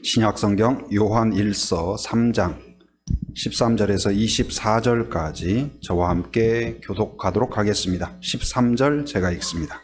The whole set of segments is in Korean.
신약성경 요한일서 3장 13절에서 24절까지 저와 함께 교독하도록 하겠습니다. 13절 제가 읽습니다.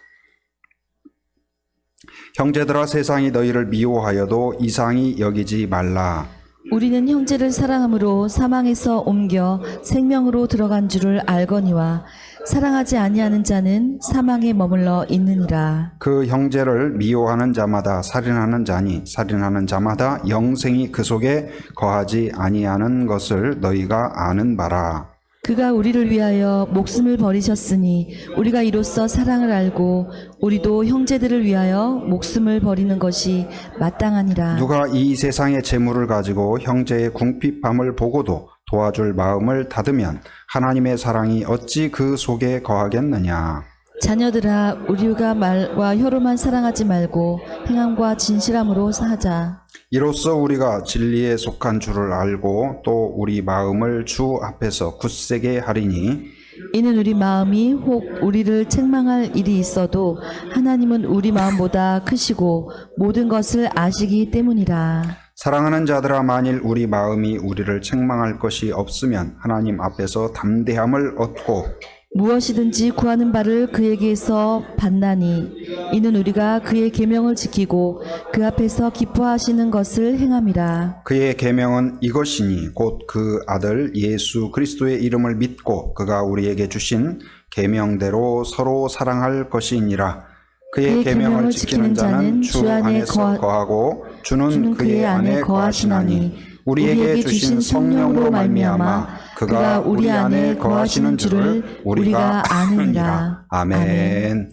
형제들아, 세상이 너희를 미워하여도 이상히 여기지 말라. 우리는 형제를 사랑함으로 사망에서 옮겨 생명으로 들어간 줄을 알거니와 사랑하지 아니하는 자는 사망에 머물러 있느니라. 그 형제를 미워하는 자마다 살인하는 자니 살인하는 자마다 영생이 그 속에 거하지 아니하는 것을 너희가 아는 바라. 그가 우리를 위하여 목숨을 버리셨으니 우리가 이로써 사랑을 알고 우리도 형제들을 위하여 목숨을 버리는 것이 마땅하니라. 누가 이 세상의 재물을 가지고 형제의 궁핍함을 보고도 도와줄 마음을 닫으면 하나님의 사랑이 어찌 그 속에 거하겠느냐. 자녀들아, 우리가 말과 혀로만 사랑하지 말고 행함과 진실함으로 하자. 이로써 우리가 진리에 속한 줄을 알고 또 우리 마음을 주 앞에서 굳세게 하리니 이는 우리 마음이 혹 우리를 책망할 일이 있어도 하나님은 우리 마음보다 크시고 모든 것을 아시기 때문이라. 사랑하는 자들아, 만일 우리 마음이 우리를 책망할 것이 없으면 하나님 앞에서 담대함을 얻고 무엇이든지 구하는 바를 그에게서 받나니 이는 우리가 그의 계명을 지키고 그 앞에서 기뻐하시는 것을 행함이라. 그의 계명은 이것이니 곧 그 아들 예수 그리스도의 이름을 믿고 그가 우리에게 주신 계명대로 서로 사랑할 것이니라. 그의 계명을 지키는 자는 주 안에서 거하고 주는 그의 안에 거하시나니 우리에게 주신 성령으로 말미암아 그가 우리 안에 거하시는 줄을 우리가 아느니라. 아멘.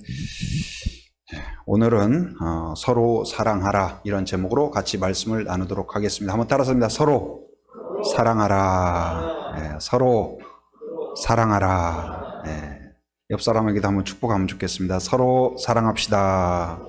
오늘은 서로 사랑하라 이런 제목으로 같이 말씀을 나누도록 하겠습니다. 한번 따라서 합니다. 서로 사랑하라. 네, 서로 사랑하라. 네, 옆 사람에게도 한번 축복하면 좋겠습니다. 서로 사랑합시다.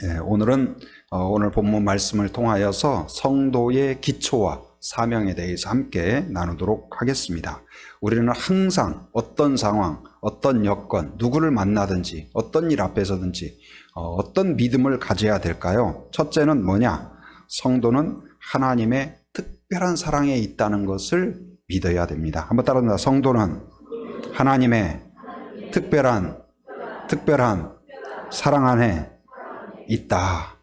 네, 오늘은 오늘 본문 말씀을 통하여서 성도의 기초와 사명에 대해서 함께 나누도록 하겠습니다. 우리는 항상 어떤 상황, 어떤 여건, 누구를 만나든지 어떤 일 앞에서든지 어떤 믿음을 가져야 될까요? 첫째는 뭐냐? 성도는 하나님의 특별한 사랑에 있다는 것을 믿어야 됩니다. 한번 따라합니다. 성도는 하나님의 특별한 사랑 안에 있다.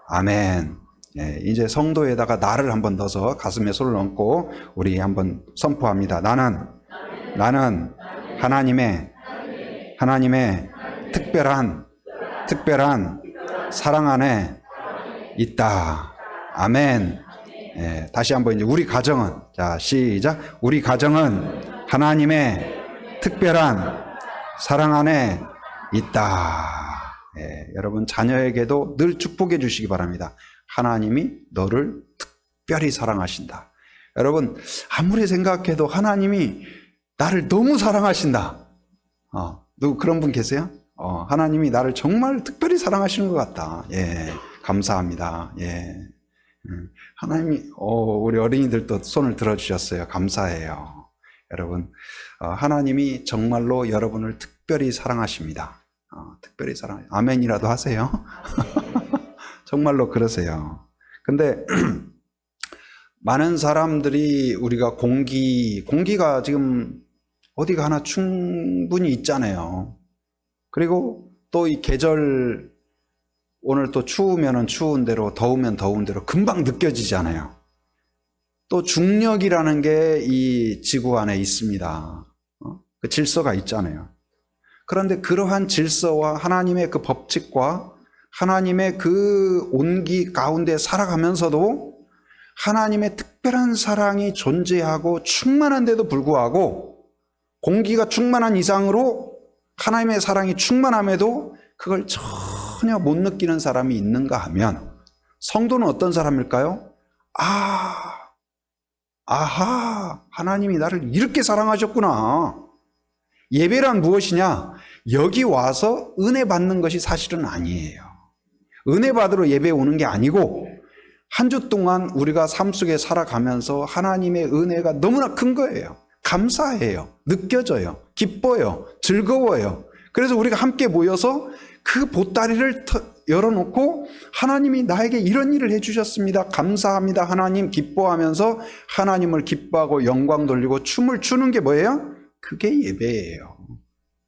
아멘. 예, 이제 성도에다가 나를 한번 넣어서 가슴에 손을 얹고 우리 한번 선포합니다. 나는 하나님의 특별한 사랑 안에 있다. 아멘. 예, 다시 한번 이제 우리 가정은, 자, 시작. 우리 가정은 하나님의 특별한 사랑 안에 있다. 예, 여러분 자녀에게도 늘 축복해 주시기 바랍니다. 하나님이 너를 특별히 사랑하신다. 여러분 아무리 생각해도 하나님이 나를 너무 사랑하신다. 누구 그런 분 계세요? 하나님이 나를 정말 특별히 사랑하시는 것 같다. 예, 감사합니다. 예, 하나님이 우리 어린이들도 손을 들어주셨어요. 감사해요. 여러분 하나님이 정말로 여러분을 특별히 사랑하십니다. 특별히 사랑해요. 아멘이라도 하세요. 정말로 그러세요. 근데 많은 사람들이 우리가 공기가 지금 어디가 하나 충분히 있잖아요. 그리고 또 이 계절 오늘 또 추우면은 추운 대로 더우면 더운 대로 금방 느껴지잖아요. 또 중력이라는 게 이 지구 안에 있습니다. 그 질서가 있잖아요. 그런데 그러한 질서와 하나님의 그 법칙과 하나님의 그 온기 가운데 살아가면서도 하나님의 특별한 사랑이 존재하고 충만한데도 불구하고 공기가 충만한 이상으로 하나님의 사랑이 충만함에도 그걸 전혀 못 느끼는 사람이 있는가 하면 성도는 어떤 사람일까요? 아하, 하나님이 나를 이렇게 사랑하셨구나. 예배란 무엇이냐? 여기 와서 은혜 받는 것이 사실은 아니에요. 은혜 받으러 예배 오는 게 아니고 한 주 동안 우리가 삶 속에 살아가면서 하나님의 은혜가 너무나 큰 거예요. 감사해요. 느껴져요. 기뻐요. 즐거워요. 그래서 우리가 함께 모여서 그 보따리를 열어놓고 하나님이 나에게 이런 일을 해주셨습니다. 감사합니다. 하나님 기뻐하면서 하나님을 기뻐하고 영광 돌리고 춤을 추는 게 뭐예요? 그게 예배예요.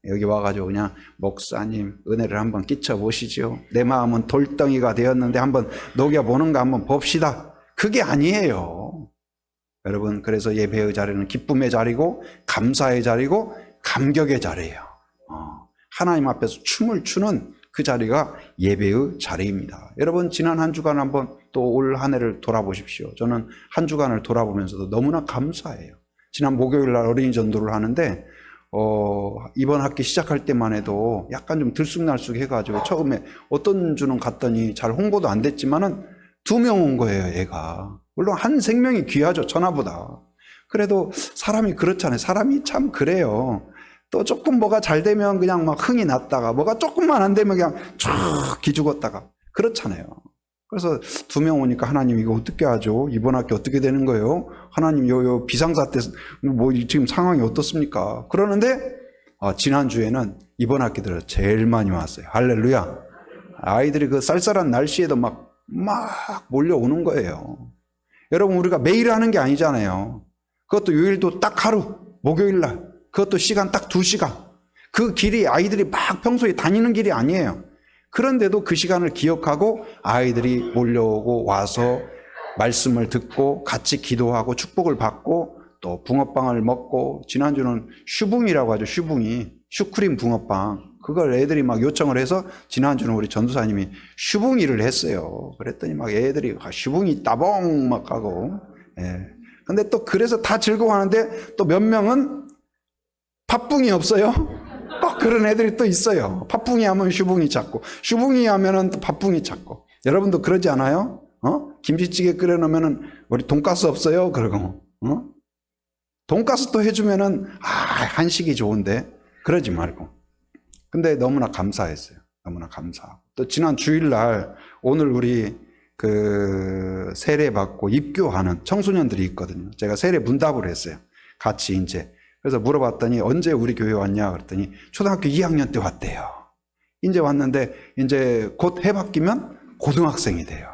여기 와가지고 그냥 목사님 은혜를 한번 끼쳐보시죠. 내 마음은 돌덩이가 되었는데 한번 녹여보는가 한번 봅시다. 그게 아니에요. 여러분, 그래서 예배의 자리는 기쁨의 자리고 감사의 자리고 감격의 자리예요. 하나님 앞에서 춤을 추는 그 자리가 예배의 자리입니다. 여러분, 지난 한 주간 한번 또 올 한 해를 돌아보십시오. 저는 한 주간을 돌아보면서도 너무나 감사해요. 지난 목요일 날 어린이 전도를 하는데 이번 학기 시작할 때만 해도 약간 좀 들쑥날쑥 해가지고 처음에 어떤 주는 갔더니 잘 홍보도 안 됐지만은 2명 온 거예요, 애가. 물론 한 생명이 귀하죠, 천하보다. 그래도 사람이 그렇잖아요. 사람이 참 그래요. 또 조금 뭐가 잘 되면 그냥 막 흥이 났다가 뭐가 조금만 안 되면 그냥 쭉 기죽었다가 그렇잖아요. 그래서 2명 오니까 하나님 이거 어떻게 하죠? 이번 학기 어떻게 되는 거예요? 하나님 요 비상사태 뭐 지금 상황이 어떻습니까? 그러는데 지난주에는 이번 학기 들어 제일 많이 왔어요. 할렐루야. 아이들이 그 쌀쌀한 날씨에도 막 몰려오는 거예요. 여러분, 우리가 매일 하는 게 아니잖아요. 그것도 요일도 딱 하루, 목요일 날. 그것도 시간 딱 2시간. 그 길이 아이들이 막 평소에 다니는 길이 아니에요. 그런데도 그 시간을 기억하고 아이들이 몰려오고 와서 말씀을 듣고 같이 기도하고 축복을 받고 또 붕어빵을 먹고, 지난주는 슈붕이라고 하죠. 슈붕이. 슈크림 붕어빵. 그걸 애들이 막 요청을 해서 지난주는 우리 전도사님이 슈붕이를 했어요. 그랬더니 막 애들이 슈붕이 따봉 막 하고. 예. 근데 또 그래서 다 즐거워하는데 또 몇 명은 팥붕이 없어요? 꼭 그런 애들이 또 있어요. 팥붕이 하면 슈붕이 찾고, 슈붕이 하면은 또 팥붕이 찾고. 여러분도 그러지 않아요? 김치찌개 끓여놓으면은 우리 돈가스 없어요? 그러고, 돈가스 또 해주면은, 한식이 좋은데. 그러지 말고. 근데 너무나 감사했어요. 너무나 감사하고. 또 지난 주일날, 오늘 우리 세례 받고 입교하는 청소년들이 있거든요. 제가 세례 문답을 했어요. 같이 이제. 그래서 물어봤더니 언제 우리 교회 왔냐 그랬더니 초등학교 2학년 때 왔대요. 이제 왔는데 이제 곧 해 바뀌면 고등학생이 돼요.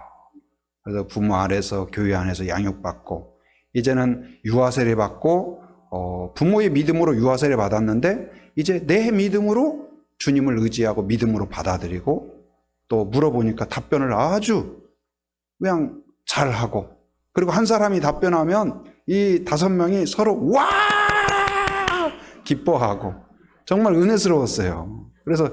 그래서 부모 아래서 교회 안에서 양육받고, 이제는 유아세례 받고 부모의 믿음으로 유아세례 받았는데 이제 내 믿음으로 주님을 의지하고 믿음으로 받아들이고, 또 물어보니까 답변을 아주 그냥 잘하고, 그리고 한 사람이 답변하면 이 5명이 서로 와 기뻐하고 정말 은혜스러웠어요. 그래서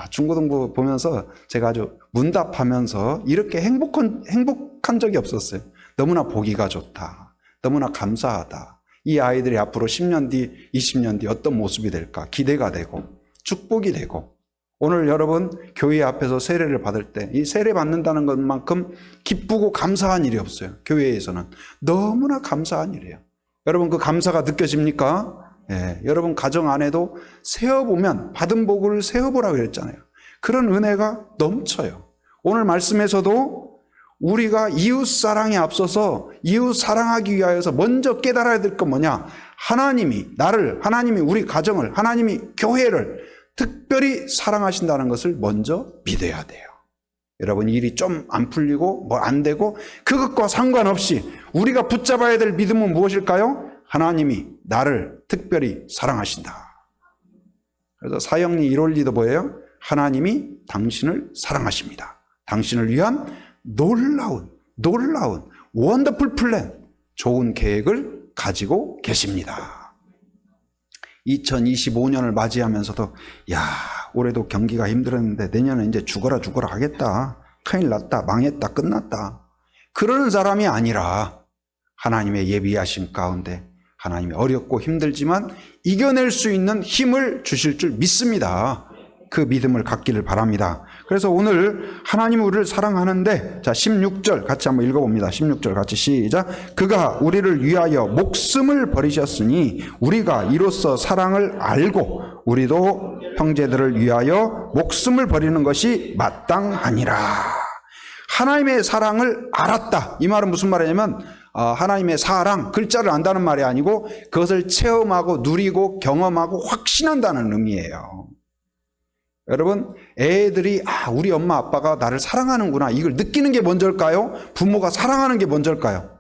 중고등부 보면서 제가 아주 문답하면서 이렇게 행복한 적이 없었어요. 너무나 보기가 좋다. 너무나 감사하다. 이 아이들이 앞으로 10년 뒤, 20년 뒤 어떤 모습이 될까 기대가 되고 축복이 되고, 오늘 여러분 교회 앞에서 세례를 받을 때 이 세례 받는다는 것만큼 기쁘고 감사한 일이 없어요. 교회에서는 너무나 감사한 일이에요. 여러분, 그 감사가 느껴집니까? 예, 여러분 가정 안에도 세어보면 받은 복을 세어보라고 그랬잖아요. 그런 은혜가 넘쳐요. 오늘 말씀에서도 우리가 이웃 사랑에 앞서서 이웃 사랑하기 위하여서 먼저 깨달아야 될 건 뭐냐? 하나님이 나를, 하나님이 우리 가정을, 하나님이 교회를 특별히 사랑하신다는 것을 먼저 믿어야 돼요. 여러분, 일이 좀 안 풀리고 뭐 안 되고 그것과 상관없이 우리가 붙잡아야 될 믿음은 무엇일까요? 하나님이 나를 특별히 사랑하신다. 그래서 사형리 1월리도 뭐예요? 하나님이 당신을 사랑하십니다. 당신을 위한 놀라운 원더풀 플랜, 좋은 계획을 가지고 계십니다. 2025년을 맞이하면서도 올해도 경기가 힘들었는데 내년에 이제 죽어라 하겠다. 큰일 났다. 망했다. 끝났다. 그러는 사람이 아니라 하나님의 예비하심 가운데 하나님이 어렵고 힘들지만 이겨낼 수 있는 힘을 주실 줄 믿습니다. 그 믿음을 갖기를 바랍니다. 그래서 오늘 하나님이 우리를 사랑하는데, 자 16절 같이 한번 읽어봅니다. 16절 같이 시작. 그가 우리를 위하여 목숨을 버리셨으니 우리가 이로써 사랑을 알고 우리도 형제들을 위하여 목숨을 버리는 것이 마땅하니라. 하나님의 사랑을 알았다. 이 말은 무슨 말이냐면 하나님의 사랑, 글자를 안다는 말이 아니고 그것을 체험하고 누리고 경험하고 확신한다는 의미예요. 여러분, 애들이 우리 엄마 아빠가 나를 사랑하는구나 이걸 느끼는 게 먼저일까요? 부모가 사랑하는 게 먼저일까요?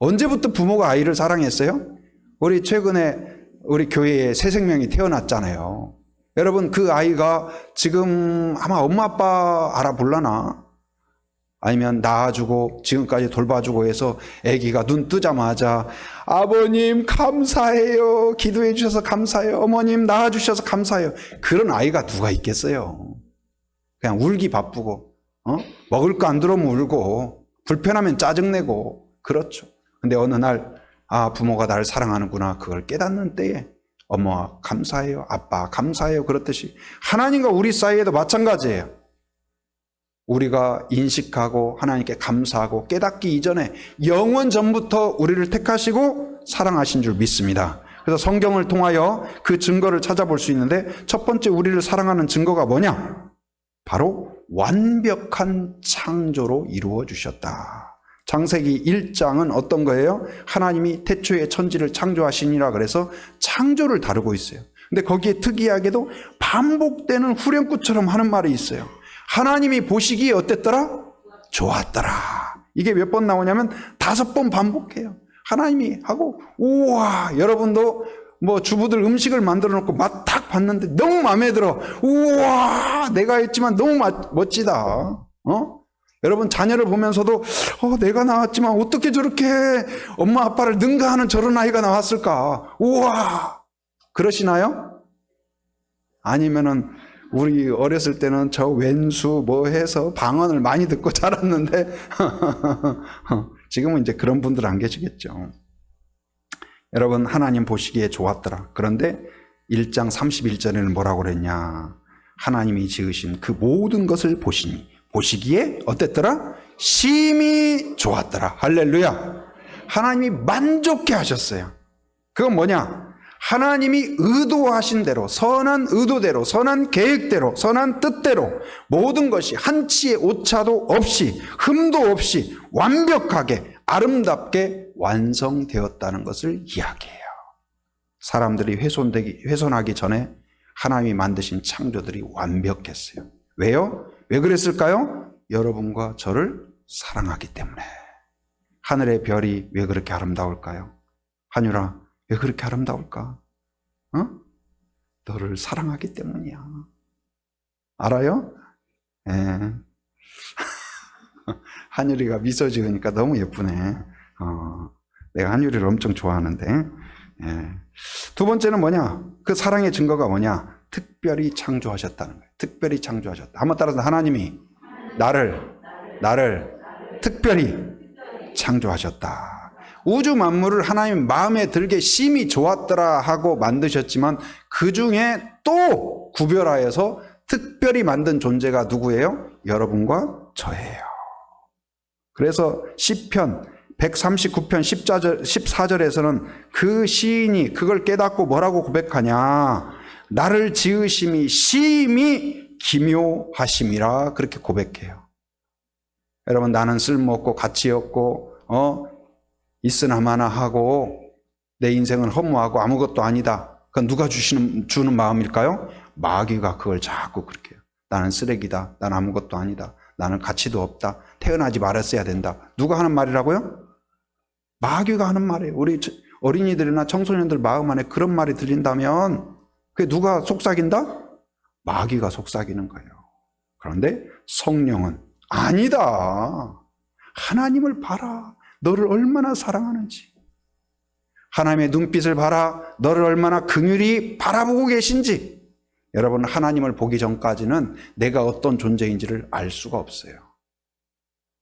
언제부터 부모가 아이를 사랑했어요? 우리 최근에 우리 교회에 새 생명이 태어났잖아요. 여러분, 그 아이가 지금 아마 엄마 아빠 알아볼라나? 아니면 낳아주고 지금까지 돌봐주고 해서 아기가 눈 뜨자마자 아버님 감사해요, 기도해 주셔서 감사해요, 어머님 낳아주셔서 감사해요, 그런 아이가 누가 있겠어요? 그냥 울기 바쁘고 먹을 거 안 들어오면 울고 불편하면 짜증내고 그렇죠. 근데 어느 날 부모가 나를 사랑하는구나 그걸 깨닫는 때에 엄마 감사해요, 아빠 감사해요 그렇듯이 하나님과 우리 사이에도 마찬가지예요. 우리가 인식하고 하나님께 감사하고 깨닫기 이전에 영원 전부터 우리를 택하시고 사랑하신 줄 믿습니다. 그래서 성경을 통하여 그 증거를 찾아볼 수 있는데 첫 번째 우리를 사랑하는 증거가 뭐냐? 바로 완벽한 창조로 이루어 주셨다. 창세기 1장은 어떤 거예요? 하나님이 태초에 천지를 창조하시니라 그래서 창조를 다루고 있어요. 근데 거기에 특이하게도 반복되는 후렴구처럼 하는 말이 있어요. 하나님이 보시기에 어땠더라? 좋았더라. 이게 몇 번 나오냐면 5번 반복해요. 하나님이 하고 우와, 여러분도 뭐 주부들 음식을 만들어 놓고 맛 딱 봤는데 너무 마음에 들어. 우와, 내가 했지만 너무 멋지다. 여러분 자녀를 보면서도 내가 낳았지만 어떻게 저렇게 엄마 아빠를 능가하는 저런 아이가 나왔을까? 우와, 그러시나요? 아니면은 우리 어렸을 때는 저 왼수 뭐 해서 방언을 많이 듣고 자랐는데 지금은 이제 그런 분들 안 계시겠죠. 여러분, 하나님 보시기에 좋았더라. 그런데 1장 31절에는 뭐라고 그랬냐? 하나님이 지으신 그 모든 것을 보시니 보시기에 어땠더라? 심히 좋았더라. 할렐루야. 하나님이 만족해 하셨어요. 그건 뭐냐? 하나님이 의도하신 대로, 선한 의도대로, 선한 계획대로, 선한 뜻대로 모든 것이 한치의 오차도 없이, 흠도 없이 완벽하게 아름답게 완성되었다는 것을 이야기해요. 사람들이 훼손하기 전에 하나님이 만드신 창조들이 완벽했어요. 왜요? 왜 그랬을까요? 여러분과 저를 사랑하기 때문에. 하늘의 별이 왜 그렇게 아름다울까요? 한유라, 왜 그렇게 아름다울까? 너를 사랑하기 때문이야. 알아요? 예. 한유리가 미소 지으니까 너무 예쁘네. 내가 한유리를 엄청 좋아하는데. 예. 두 번째는 뭐냐? 그 사랑의 증거가 뭐냐? 특별히 창조하셨다는 거예요. 특별히 창조하셨다. 한번 따라서 하나님이 나를 특별히 창조하셨다. 우주 만물을 하나님 마음에 들게 심히 좋았더라 하고 만드셨지만 그 중에 또 구별하여서 특별히 만든 존재가 누구예요? 여러분과 저예요. 그래서 시편 139편 14절에서는 그 시인이 그걸 깨닫고 뭐라고 고백하냐? 나를 지으심이 심히 기묘하심이라 그렇게 고백해요. 여러분, 나는 쓸모없고 가치없고 있으나마나 하고 내 인생은 허무하고 아무것도 아니다. 그건 누가 주는 마음일까요? 마귀가 그걸 자꾸 그렇게 해요. 나는 쓰레기다. 난 아무것도 아니다. 나는 가치도 없다. 태어나지 말았어야 된다. 누가 하는 말이라고요? 마귀가 하는 말이에요. 우리 어린이들이나 청소년들 마음 안에 그런 말이 들린다면 그게 누가 속삭인다? 마귀가 속삭이는 거예요. 그런데 성령은 아니다. 하나님을 봐라. 너를 얼마나 사랑하는지. 하나님의 눈빛을 봐라. 너를 얼마나 긍휼히 바라보고 계신지. 여러분, 하나님을 보기 전까지는 내가 어떤 존재인지를 알 수가 없어요.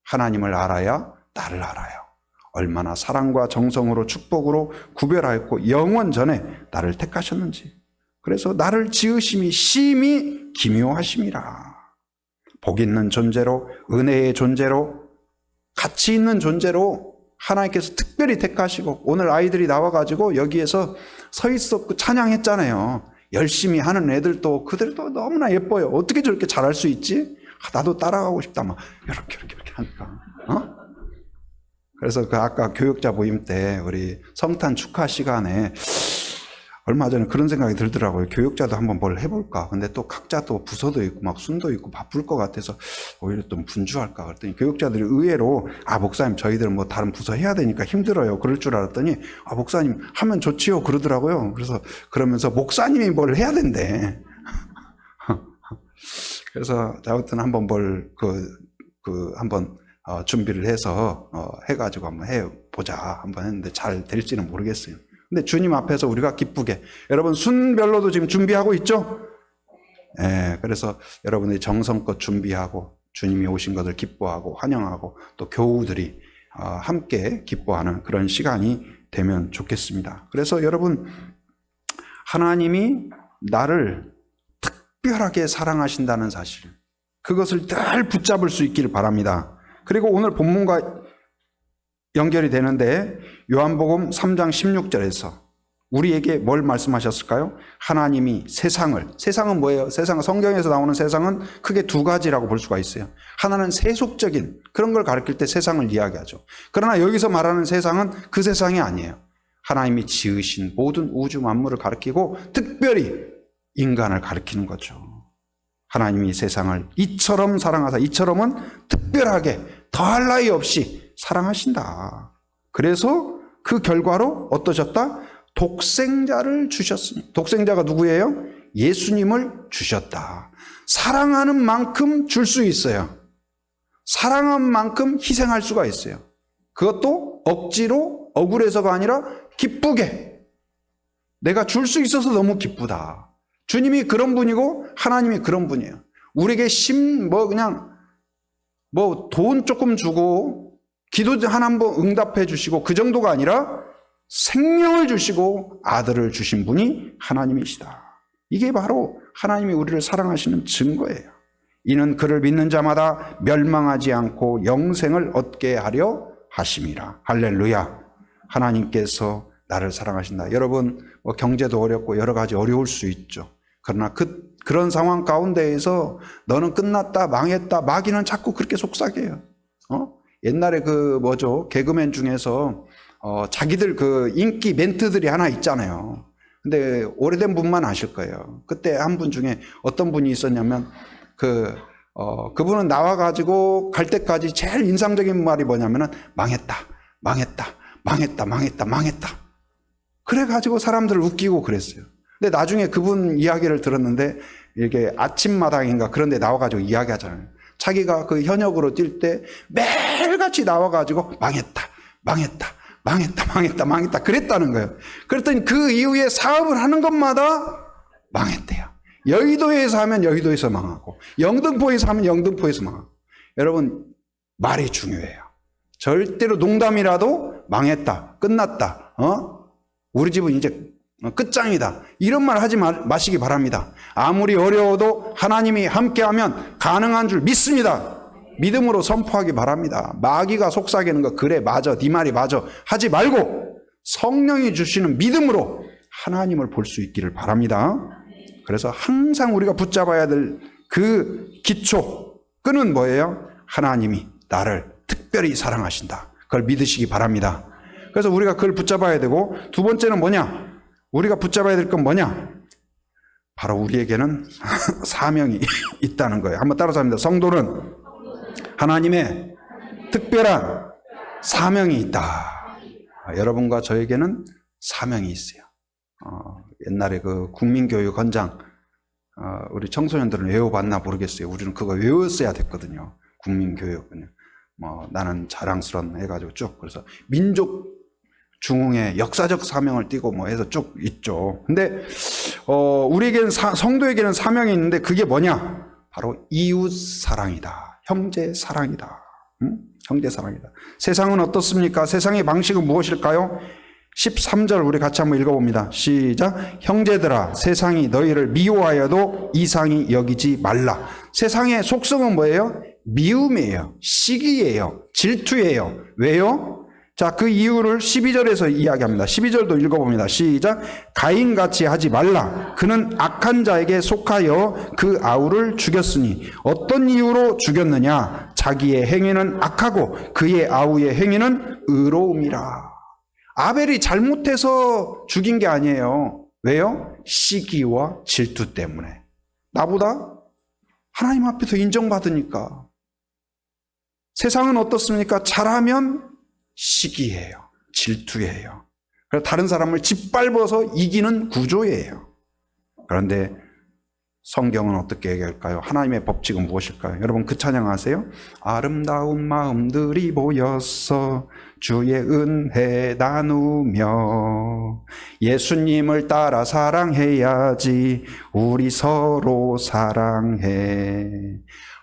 하나님을 알아야 나를 알아요. 얼마나 사랑과 정성으로 축복으로 구별하였고 영원 전에 나를 택하셨는지. 그래서 나를 지으심이 심히 기묘하심이라. 복 있는 존재로, 은혜의 존재로, 가치 있는 존재로 하나님께서 특별히 택하시고, 오늘 아이들이 나와가지고 여기에서 서 있었고 찬양했잖아요. 열심히 하는 애들도 그들도 너무나 예뻐요. 어떻게 저렇게 잘할 수 있지? 나도 따라가고 싶다. 막 이렇게 하니까. 그래서 그 아까 교육자 모임 때 우리 성탄 축하 시간에 얼마 전에 그런 생각이 들더라고요. 교육자도 한번 뭘 해볼까. 근데 또 각자 또 부서도 있고 막 순도 있고 바쁠 것 같아서 오히려 좀 분주할까. 그랬더니 교육자들이 의외로 목사님 저희들 뭐 다른 부서 해야 되니까 힘들어요. 그럴 줄 알았더니 목사님 하면 좋지요. 그러더라고요. 그래서 그러면서 목사님이 뭘 해야 된대. 그래서 아무튼 한번 뭘 한번 준비를 해서 해가지고 한번 해보자 한번 했는데 잘 될지는 모르겠어요. 근데 주님 앞에서 우리가 기쁘게, 여러분 순별로도 지금 준비하고 있죠? 그래서 여러분들이 정성껏 준비하고 주님이 오신 것을 기뻐하고 환영하고 또 교우들이 함께 기뻐하는 그런 시간이 되면 좋겠습니다. 그래서 여러분, 하나님이 나를 특별하게 사랑하신다는 사실, 그것을 늘 붙잡을 수 있기를 바랍니다. 그리고 오늘 본문과 연결이 되는데 요한복음 3장 16절에서 우리에게 뭘 말씀하셨을까요? 하나님이 세상은 뭐예요? 세상은, 성경에서 나오는 세상은 크게 두 가지라고 볼 수가 있어요. 하나는 세속적인 그런 걸 가리킬 때 세상을 이야기하죠. 그러나 여기서 말하는 세상은 그 세상이 아니에요. 하나님이 지으신 모든 우주 만물을 가리키고 특별히 인간을 가리키는 거죠. 하나님이 세상을 이처럼 사랑하사, 이처럼은 특별하게 더할 나위 없이 사랑하신다. 그래서 그 결과로 어떠셨다? 독생자를 주셨습니다. 독생자가 누구예요? 예수님을 주셨다. 사랑하는 만큼 줄 수 있어요. 사랑한 만큼 희생할 수가 있어요. 그것도 억지로, 억울해서가 아니라 기쁘게. 내가 줄 수 있어서 너무 기쁘다. 주님이 그런 분이고 하나님이 그런 분이에요. 우리에게 돈 조금 주고 기도 하나 한번 응답해 주시고 그 정도가 아니라 생명을 주시고 아들을 주신 분이 하나님이시다. 이게 바로 하나님이 우리를 사랑하시는 증거예요. 이는 그를 믿는 자마다 멸망하지 않고 영생을 얻게 하려 하심이라. 할렐루야. 하나님께서 나를 사랑하신다. 여러분, 경제도 어렵고 여러 가지 어려울 수 있죠. 그러나 그런 상황 가운데에서 너는 끝났다, 망했다, 마귀는 자꾸 그렇게 속삭여요. 옛날에 개그맨 중에서 자기들 인기 멘트들이 하나 있잖아요. 근데 오래된 분만 아실 거예요. 그때 한 분 중에 어떤 분이 있었냐면 그분은 나와가지고 갈 때까지 제일 인상적인 말이 뭐냐면은 망했다. 그래가지고 사람들을 웃기고 그랬어요. 근데 나중에 그분 이야기를 들었는데 이렇게 아침마당인가 그런 데 나와가지고 이야기하잖아요. 자기가 그 현역으로 뛸 때 매일같이 나와가지고 망했다 그랬다는 거예요. 그랬더니 그 이후에 사업을 하는 것마다 망했대요. 여의도에서 하면 여의도에서 망하고 영등포에서 하면 영등포에서 망하고. 여러분, 말이 중요해요. 절대로 농담이라도 망했다, 끝났다, 우리 집은 이제 끝장이다, 이런 말 하지 마시기 바랍니다. 아무리 어려워도 하나님이 함께하면 가능한 줄 믿습니다. 믿음으로 선포하기 바랍니다. 마귀가 속삭이는 거 그래 맞아, 네 말이 맞아 하지 말고 성령이 주시는 믿음으로 하나님을 볼 수 있기를 바랍니다. 그래서 항상 우리가 붙잡아야 될 그 기초 끈은 뭐예요? 하나님이 나를 특별히 사랑하신다. 그걸 믿으시기 바랍니다. 그래서 우리가 그걸 붙잡아야 되고, 두 번째는 뭐냐? 우리가 붙잡아야 될 건 뭐냐? 바로 우리에게는 사명이 있다는 거예요. 한번 따라서 합니다. 성도는 하나님의 특별한 사명이 있다. 여러분과 저에게는 사명이 있어요. 옛날에 그 국민교육헌장, 우리 청소년들은 외워봤나 모르겠어요. 우리는 그거 외웠어야 됐거든요. 국민교육은. 나는 자랑스러운 해가지고 쭉. 그래서 민족 중흥의 역사적 사명을 띠고 해서 쭉 있죠. 근데, 우리에게는 성도에게는 사명이 있는데 그게 뭐냐? 바로 이웃 사랑이다. 형제 사랑이다. 형제 사랑이다. 세상은 어떻습니까? 세상의 방식은 무엇일까요? 13절 우리 같이 한번 읽어봅니다. 시작. 형제들아, 세상이 너희를 미워하여도 이상히 여기지 말라. 세상의 속성은 뭐예요? 미움이에요. 시기예요. 질투예요. 왜요? 자, 그 이유를 12절에서 이야기합니다. 12절도 읽어봅니다. 시작. 가인같이 하지 말라. 그는 악한 자에게 속하여 그 아우를 죽였으니 어떤 이유로 죽였느냐? 자기의 행위는 악하고 그의 아우의 행위는 의로움이라. 아벨이 잘못해서 죽인 게 아니에요. 왜요? 시기와 질투 때문에. 나보다 하나님 앞에서 인정받으니까. 세상은 어떻습니까? 잘하면 시기예요. 질투예요. 그래서 다른 사람을 짓밟아서 이기는 구조예요. 그런데 성경은 어떻게 얘기할까요? 하나님의 법칙은 무엇일까요? 여러분 그 찬양 아세요? 아름다운 마음들이 모여서 주의 은혜 나누며 예수님을 따라 사랑해야지 우리 서로 사랑해.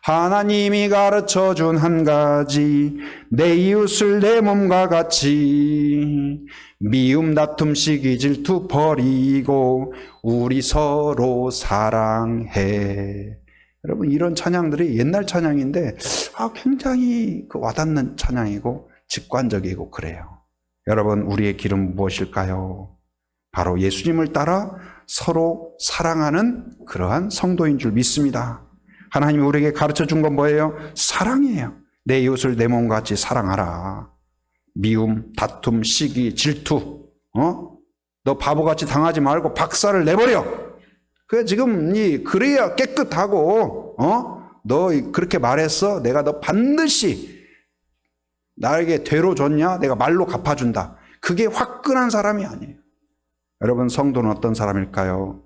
하나님이 가르쳐준 한 가지 내 이웃을 내 몸과 같이 미움 다툼 시기 질투 버리고 우리 서로 사랑해. 여러분 이런 찬양들이 옛날 찬양인데 굉장히 와닿는 찬양이고 직관적이고 그래요. 여러분 우리의 길은 무엇일까요? 바로 예수님을 따라 서로 사랑하는 그러한 성도인 줄 믿습니다. 하나님이 우리에게 가르쳐준 건 뭐예요? 사랑이에요. 내 이웃을 내 몸같이 사랑하라. 미움, 다툼, 시기, 질투, 너 바보같이 당하지 말고 박살을 내버려. 그래 지금 그래야 깨끗하고, 너 그렇게 말했어. 내가 너 반드시 나에게 되로 줬냐? 내가 말로 갚아준다. 그게 화끈한 사람이 아니에요. 여러분 성도는 어떤 사람일까요?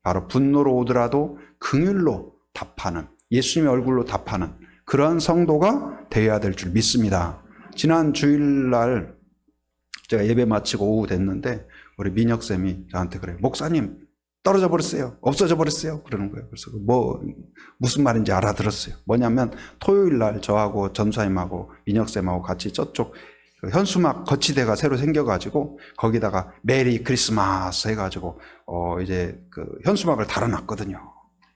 바로 분노로 오더라도 긍휼로 답하는, 예수님의 얼굴로 답하는 그러한 성도가 되어야 될 줄 믿습니다. 지난 주일날 제가 예배 마치고 오후 됐는데 우리 민혁쌤이 저한테 그래요. 목사님 떨어져 버렸어요. 없어져 버렸어요. 그러는 거예요. 그래서 무슨 말인지 알아들었어요. 뭐냐면 토요일날 저하고 전사님하고 민혁쌤하고 같이 저쪽 현수막 거치대가 새로 생겨가지고 거기다가 메리 크리스마스 해가지고 이제 현수막을 달아놨거든요.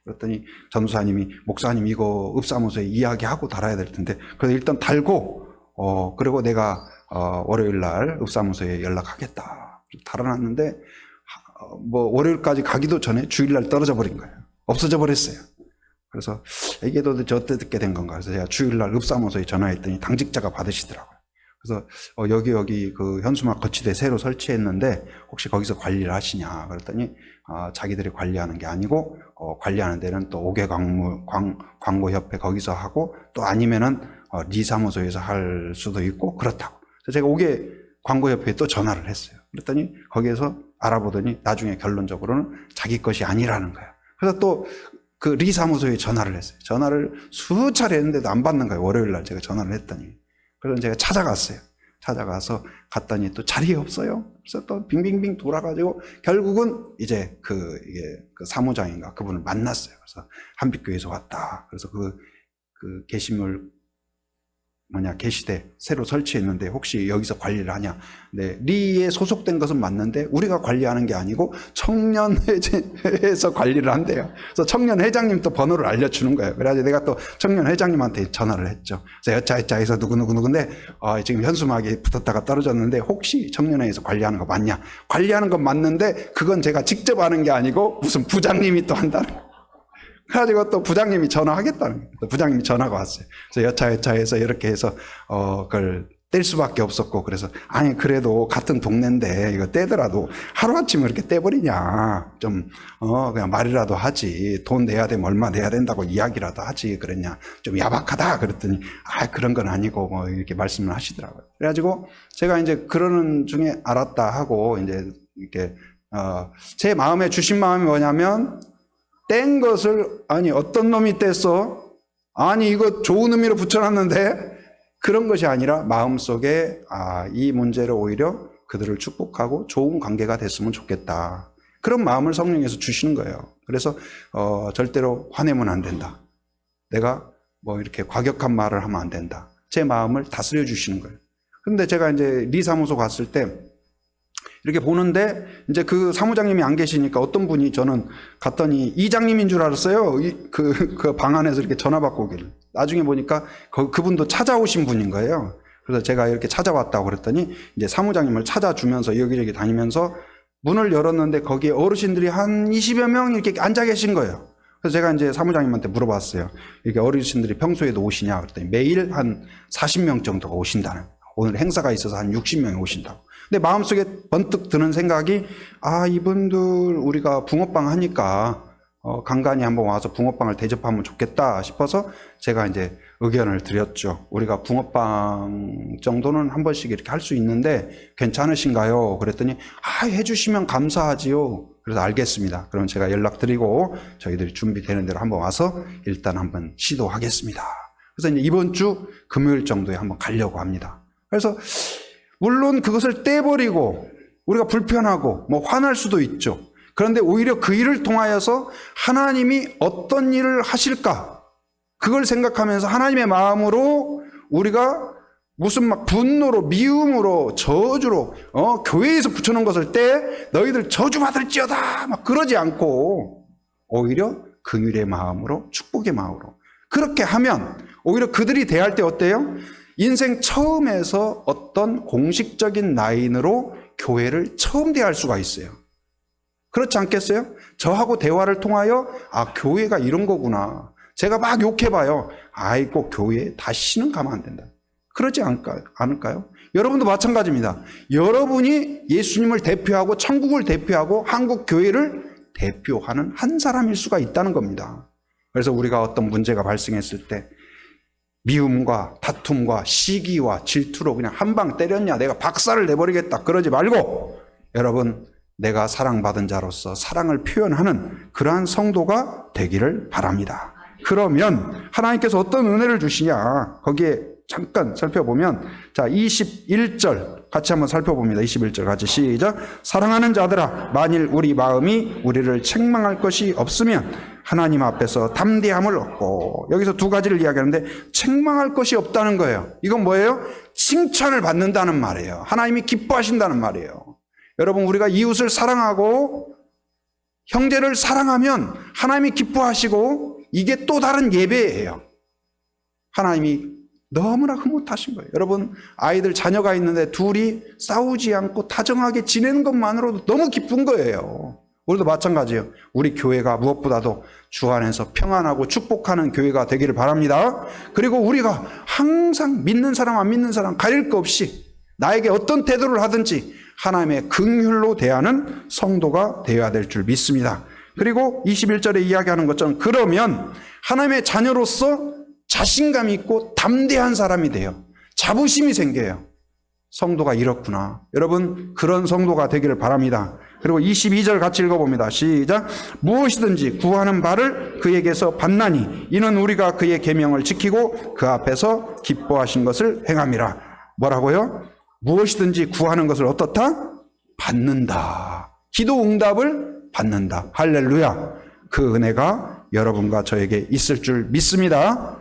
그랬더니 전도사님이 목사님 이거 읍사무소에 이야기하고 달아야 될 텐데 그래서 일단 달고 그리고 내가 월요일날 읍사무소에 연락하겠다 달아놨는데 월요일까지 가기도 전에 주일날 떨어져 버린 거예요. 없어져 버렸어요. 그래서 이게 도대체 어떻게 듣게 된 건가. 그래서 제가 주일날 읍사무소에 전화했더니 당직자가 받으시더라고요. 그래서 여기 그 현수막 거치대 새로 설치했는데 혹시 거기서 관리를 하시냐 그랬더니 자기들이 관리하는 게 아니고 관리하는 데는 또 5개 광고협회 거기서 하고 또 아니면은 네 사무소에서 할 수도 있고 그렇다고. 그래서 제가 5개 광고협회에 또 전화를 했어요. 그랬더니 거기에서 알아보더니 나중에 결론적으로는 자기 것이 아니라는 거예요. 그래서 또 그 리 사무소에 전화를 했어요. 전화를 수차례 했는데도 안 받는 거예요. 월요일날 제가 전화를 했더니. 그래서 제가 찾아갔어요. 찾아가서 갔더니 또 자리에 없어요. 그래서 또 빙빙빙 돌아가지고 결국은 이제 그 사무장인가 그분을 만났어요. 그래서 한빛교회에서 왔다. 그래서 그 게시물 게시대 새로 설치했는데 혹시 여기서 관리를 하냐. 네, 리에 소속된 것은 맞는데 우리가 관리하는 게 아니고 청년회에서 관리를 한대요. 그래서 청년회장님 또 번호를 알려주는 거예요. 그래가지고 내가 또 청년회장님한테 전화를 했죠. 그래서 여차여차해서 누구누구인데 지금 현수막이 붙었다가 떨어졌는데 혹시 청년회에서 관리하는 거 맞냐. 관리하는 건 맞는데 그건 제가 직접 하는 게 아니고 무슨 부장님이 또 한다는 거예요. 그래가지고 또 부장님이 전화하겠다는 거예요. 부장님이 전화가 왔어요. 그래서 여차여차해서 이렇게 해서 그걸 뗄 수밖에 없었고 그래서 아니 그래도 같은 동네인데 이거 떼더라도 하루아침에 이렇게 떼버리냐 좀 그냥 말이라도 하지 돈 내야 되면 얼마 내야 된다고 이야기라도 하지 그랬냐 좀 야박하다 그랬더니 그런 건 아니고 이렇게 말씀을 하시더라고요. 그래가지고 제가 이제 그러는 중에 알았다 하고 이제 이렇게 제 마음에 주신 마음이 뭐냐면 뗀 것을 어떤 놈이 뗐어? 아니 이거 좋은 의미로 붙여놨는데 그런 것이 아니라 마음속에 이 문제를 오히려 그들을 축복하고 좋은 관계가 됐으면 좋겠다. 그런 마음을 성령께서 주시는 거예요. 그래서 절대로 화내면 안 된다. 내가 이렇게 과격한 말을 하면 안 된다. 제 마음을 다스려 주시는 거예요. 그런데 제가 이제 리 사무소 갔을 때 이렇게 보는데 이제 그 사무장님이 안 계시니까 어떤 분이 저는 갔더니 이장님인 줄 알았어요. 그 방 안에서 이렇게 전화 받고 오기를. 나중에 보니까 그분도 찾아오신 분인 거예요. 그래서 제가 이렇게 찾아왔다고 그랬더니 이제 사무장님을 찾아주면서 여기저기 다니면서 문을 열었는데 거기에 어르신들이 한 20여 명 이렇게 앉아 계신 거예요. 그래서 제가 이제 사무장님한테 물어봤어요. 이렇게 어르신들이 평소에도 오시냐 그랬더니 매일 한 40명 정도가 오신다는 거예요. 오늘 행사가 있어서 한 60명이 오신다고. 근데 마음속에 번뜩 드는 생각이, 이분들 우리가 붕어빵 하니까 간간히 한번 와서 붕어빵을 대접하면 좋겠다 싶어서 제가 이제 의견을 드렸죠. 우리가 붕어빵 정도는 한 번씩 이렇게 할 수 있는데 괜찮으신가요? 그랬더니 해주시면 감사하지요. 그래서 알겠습니다. 그럼 제가 연락드리고 저희들이 준비되는 대로 한번 와서 일단 한번 시도하겠습니다. 그래서 이제 이번 주 금요일 정도에 한번 가려고 합니다. 그래서 물론 그것을 떼버리고 우리가 불편하고 화날 수도 있죠. 그런데 오히려 그 일을 통하여서 하나님이 어떤 일을 하실까? 그걸 생각하면서 하나님의 마음으로 우리가 무슨 막 분노로, 미움으로, 저주로, 교회에서 붙여놓은 것을 떼 너희들 저주받을지어다! 막 그러지 않고 오히려 긍휼의 마음으로, 축복의 마음으로. 그렇게 하면 오히려 그들이 대할 때 어때요? 인생 처음에서 어떤 공식적인 라인으로 교회를 처음 대할 수가 있어요. 그렇지 않겠어요? 저하고 대화를 통하여 교회가 이런 거구나. 제가 막 욕해봐요. 아이고 교회에 다시는 가면 안 된다. 그러지 않을까요? 여러분도 마찬가지입니다. 여러분이 예수님을 대표하고 천국을 대표하고 한국 교회를 대표하는 한 사람일 수가 있다는 겁니다. 그래서 우리가 어떤 문제가 발생했을 때 미움과 다툼과 시기와 질투로 그냥 한 방 때렸냐, 내가 박살을 내버리겠다, 그러지 말고 여러분, 내가 사랑받은 자로서 사랑을 표현하는 그러한 성도가 되기를 바랍니다. 그러면 하나님께서 어떤 은혜를 주시냐, 거기에 잠깐 살펴보면, 자, 21절 같이 한번 살펴봅니다. 21절 같이 시작. 사랑하는 자들아, 만일 우리 마음이 우리를 책망할 것이 없으면 하나님 앞에서 담대함을 얻고, 여기서 두 가지를 이야기하는데 책망할 것이 없다는 거예요. 이건 뭐예요? 칭찬을 받는다는 말이에요. 하나님이 기뻐하신다는 말이에요. 여러분, 우리가 이웃을 사랑하고 형제를 사랑하면 하나님이 기뻐하시고, 이게 또 다른 예배예요. 하나님이 너무나 흐뭇하신 거예요. 여러분, 아이들 자녀가 있는데 둘이 싸우지 않고 다정하게 지내는 것만으로도 너무 기쁜 거예요. 우리도 마찬가지예요. 우리 교회가 무엇보다도 주 안에서 평안하고 축복하는 교회가 되기를 바랍니다. 그리고 우리가 항상 믿는 사람 안 믿는 사람 가릴 거 없이 나에게 어떤 태도를 하든지 하나님의 긍휼로 대하는 성도가 되어야 될 줄 믿습니다. 그리고 21절에 이야기하는 것처럼, 그러면 하나님의 자녀로서 자신감 있고 담대한 사람이 돼요. 자부심이 생겨요. 성도가 이렇구나. 여러분, 그런 성도가 되기를 바랍니다. 그리고 22절 같이 읽어봅니다. 시작. 무엇이든지 구하는 바를 그에게서 받나니 이는 우리가 그의 계명을 지키고 그 앞에서 기뻐하신 것을 행함이라. 뭐라고요? 무엇이든지 구하는 것을 어떻다? 받는다. 기도 응답을 받는다. 할렐루야. 그 은혜가 여러분과 저에게 있을 줄 믿습니다.